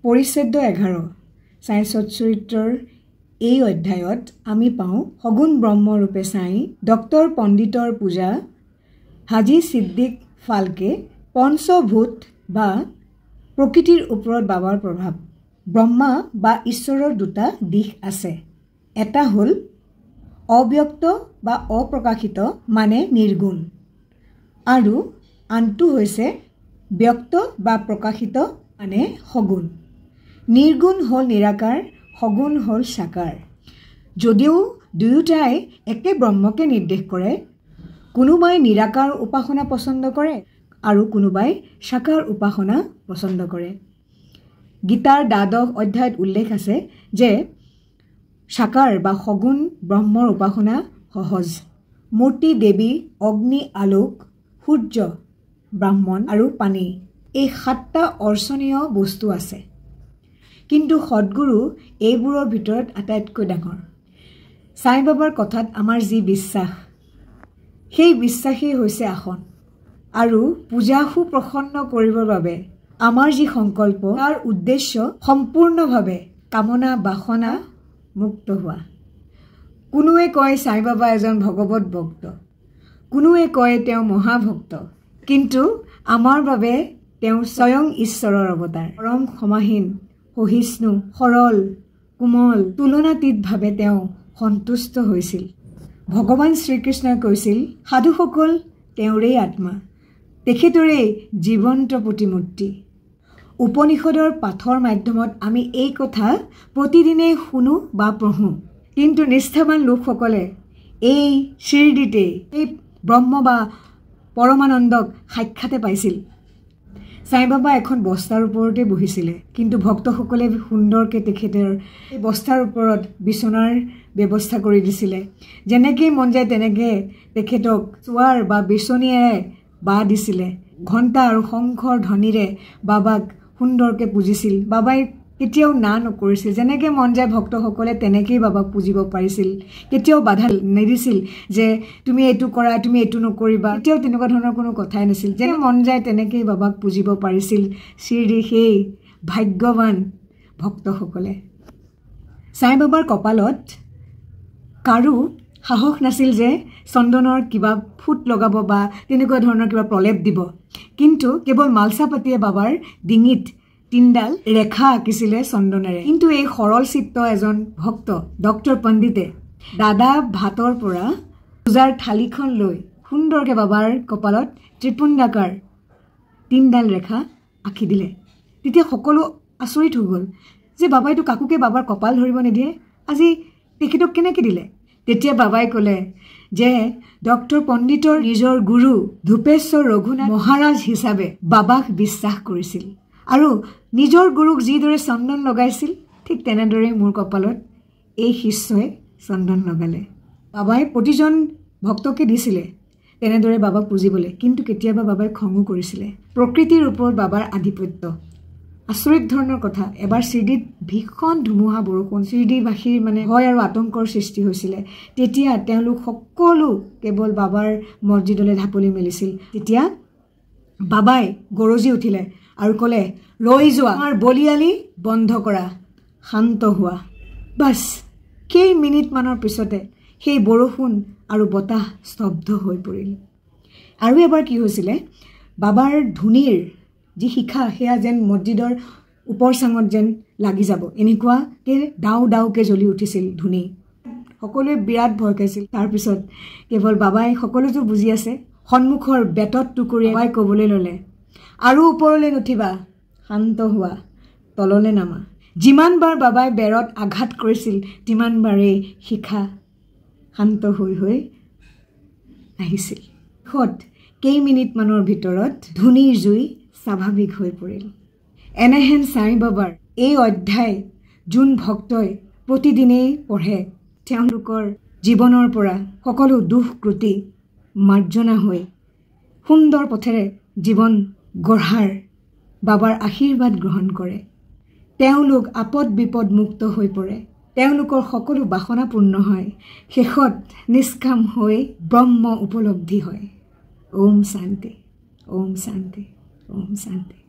পৰিচ্ছেদ 11 সাইন্সত চৰিত্ৰৰ এই অধ্যায়ত আমি পাওঁ সগুণ ব্ৰহ্মৰূপে চাই ডক্টৰ পণ্ডিতৰ পূজা হাজী সিদ্দিক ফালকে পঞ্চভূত বা প্ৰকৃতিৰ ওপৰত বাবাৰ প্ৰভাৱ ব্ৰহ্মা বা ঈশ্বৰৰ দুটা দিশ আছে এটা হ'ল অব্যক্ত বা অপ্ৰকাশিত মানে নিৰ্গুণ আৰু আনটো হৈছে ব্যক্ত বা প্ৰকাশিত মানে সগুণ নিৰ্গুণ হ'ল নিৰাকাৰ সগুণ হ'ল সাকাৰ যদিও দুয়োটাই একে ব্ৰহ্মকে নিৰ্দেশ কৰে কোনোবাই নিৰাকাৰ উপাসনা পছন্দ কৰে আৰু কোনোবাই সাকাৰ উপাসনা পছন্দ কৰে গীতাৰ দ্বাদশ অধ্যায়ত উল্লেখ আছে যে সাকাৰ বা সগুণ ব্ৰহ্মৰ উপাসনা সহজ মূৰ্তি দেৱী অগ্নি আলোক সূৰ্য ব্ৰাহ্মণ আৰু পানী এই সাতটা অৰ্চনীয় বস্তু আছে কিন্তু সদ্গুৰু এইবোৰৰ ভিতৰত আটাইতকৈ ডাঙৰ সাই বাবাৰ কথাত আমাৰ যি বিশ্বাস সেই বিশ্বাসেই হৈছে আসন আৰু পূজা সুপ্ৰসন্ন কৰিবৰ বাবে আমাৰ যি সংকল্প তাৰ উদ্দেশ্য সম্পূৰ্ণভাৱে কামনা বাসনা মুক্ত হোৱা কোনোৱে কয় সাই বাবা এজন ভগৱত ভক্ত কোনোৱে কয় তেওঁ মহাভক্ত কিন্তু আমাৰ বাবে তেওঁ স্বয়ং ঈশ্বৰৰ অৱতাৰ পৰম ক্ষমাহীন সহিষ্ণু সৰল কোমল তুলনাতীতভাৱে তেওঁ সন্তুষ্ট হৈছিল ভগৱান শ্ৰীকৃষ্ণই কৈছিল সাধুসকল তেওঁৰেই আত্মা তেখেতৰেই জীৱন্ত প্ৰতিমূৰ্তি উপনিষদৰ পাঠৰ মাধ্যমত আমি এই কথা প্ৰতিদিনেই শুনো বা পঢ়োঁ কিন্তু নিষ্ঠাবান লোকসকলে এই শিৰডিতে এই ব্ৰহ্ম বা পৰমানন্দক সাক্ষাতে পাইছিল সাই বাবা এখন বস্তাৰ ওপৰতে বহিছিলে কিন্তু ভক্তসকলে সুন্দৰকে তেখেতৰ এই বস্তাৰ ওপৰত বিছনাৰ ব্যৱস্থা কৰি দিছিলে যেনেকৈ মন যায় তেনেকৈ তেখেতক চোৱাৰ বা বিছনীয়ে বা দিছিলে ঘণ্টা আৰু শংখৰ ধ্বনিৰে বাবাক সুন্দৰকে পূজিছিল বাবাই কেতিয়াও না নকৰিছিল যেনেকৈ মন যায় ভক্তসকলে তেনেকেই বাবাক পূজিব পাৰিছিল কেতিয়াও বাধা নিদিছিল যে তুমি এইটো কৰা তুমি এইটো নকৰিবা কেতিয়াও তেনেকুৱা ধৰণৰ কোনো কথাই নাছিল যেনে মন যায় তেনেকেই বাবাক পূজিব পাৰিছিল শ্ৰী সেই ভাগ্যৱান ভক্তসকলে সাই বাবাৰ কপালত কাৰো সাহস নাছিল যে চন্দনৰ কিবা ফুট লগাব বা তেনেকুৱা ধৰণৰ কিবা প্ৰলেপ দিব কিন্তু কেৱল মালসাপাতিয়ে বাবাৰ ডিঙিত তিনডাল ৰেখা আঁকিছিলে চন্দনেৰে কিন্তু এই সৰল চিত্ত এজন ভক্ত ডক্টৰ পণ্ডিতে দাদা ভাতৰ পৰা পূজাৰ থালিখন লৈ সুন্দৰকে বাবাৰ কপালত ত্ৰিপুণ্ডাকাৰ তিনডাল ৰেখা আঁকি দিলে তেতিয়া সকলো আচৰিত হৈ গ'ল যে বাবাইটো কাকুকে বাবাৰ কপাল ধৰিব নিদিয়ে আজি তেখেতক কেনেকৈ দিলে তেতিয়া বাবাই ক'লে যে ডক্টৰ পণ্ডিতৰ নিজৰ গুৰু ধূপেশ্বৰ ৰঘুনাথ মহাৰাজ হিচাপে বাবাক বিশ্বাস কৰিছিল আৰু নিজৰ গুৰুক যিদৰে চন্দন লগাইছিল ঠিক তেনেদৰে মোৰ কপালত এই শিষ্যই চন্দন লগালে বাবাই প্ৰতিজন ভক্তকে দিছিলে তেনেদৰে বাবাক পূজিবলৈ কিন্তু কেতিয়াবা বাবাই খঙো কৰিছিলে প্ৰকৃতিৰ ওপৰত বাবাৰ আধিপত্য আচৰিত ধৰণৰ কথা এবাৰ শিৰডিত ভীষণ ধুমুহা বৰষুণ শিৰডিবাসীৰ মানে ভয় আৰু আতংকৰ সৃষ্টি হৈছিলে তেতিয়া তেওঁলোক সকলো কেৱল বাবাৰ মছজিদলৈ ঢাপলি মেলিছিল তেতিয়া বাবাই গৰজি উঠিলে আৰু ক'লে ৰৈ যোৱা আমাৰ বলিয়ালি বন্ধ কৰা শান্ত হোৱা বাছ কেই মিনিটমানৰ পিছতে সেই বৰষুণ আৰু বতাহ স্তব্ধ হৈ পৰিল আৰু এবাৰ কি হৈছিলে বাবাৰ ধুনিৰ যি শিখা সেয়া যেন মছজিদৰ ওপৰ চাঙত যেন লাগি যাব এনেকুৱাকৈ ডাও ডাওকৈ জ্বলি উঠিছিল ধুনি সকলোৱে বিৰাট ভয় খাইছিল তাৰপিছত কেৱল বাবাই সকলোতো বুজি আছে সন্মুখৰ বেতত টুকুৰি বাবাই ক'বলৈ ল'লে আৰু ওপৰলৈ নুঠিবা শান্ত হোৱা তললৈ নামা যিমানবাৰ বাবাই বেৰত আঘাত কৰিছিল তিমানবাৰেই শিখা শান্ত হৈ হৈ আহিছিল কেইমিনিটমানৰ ভিতৰত ধুনিৰ জুই স্বাভাৱিক হৈ পৰিল এনেহেন সাই বাবাৰ এই অধ্যায় যোন ভক্তই প্ৰতিদিনেই পঢ়ে তেওঁলোকৰ জীৱনৰ পৰা সকলো দুখ ক্ৰুটি মাৰ্জনা হৈ সুন্দৰ পথেৰে জীৱন গঢ়াৰ বাবাৰ আশীৰ্বাদ গ্ৰহণ কৰে তেওঁলোক আপদ বিপদ মুক্ত হৈ পৰে তেওঁলোকৰ সকলো বাসনা পূৰ্ণ হয় শেষত নিষ্কাম হৈ ব্ৰহ্ম উপলব্ধি হয় ওম শান্তি ওম শান্তি ওম শান্তি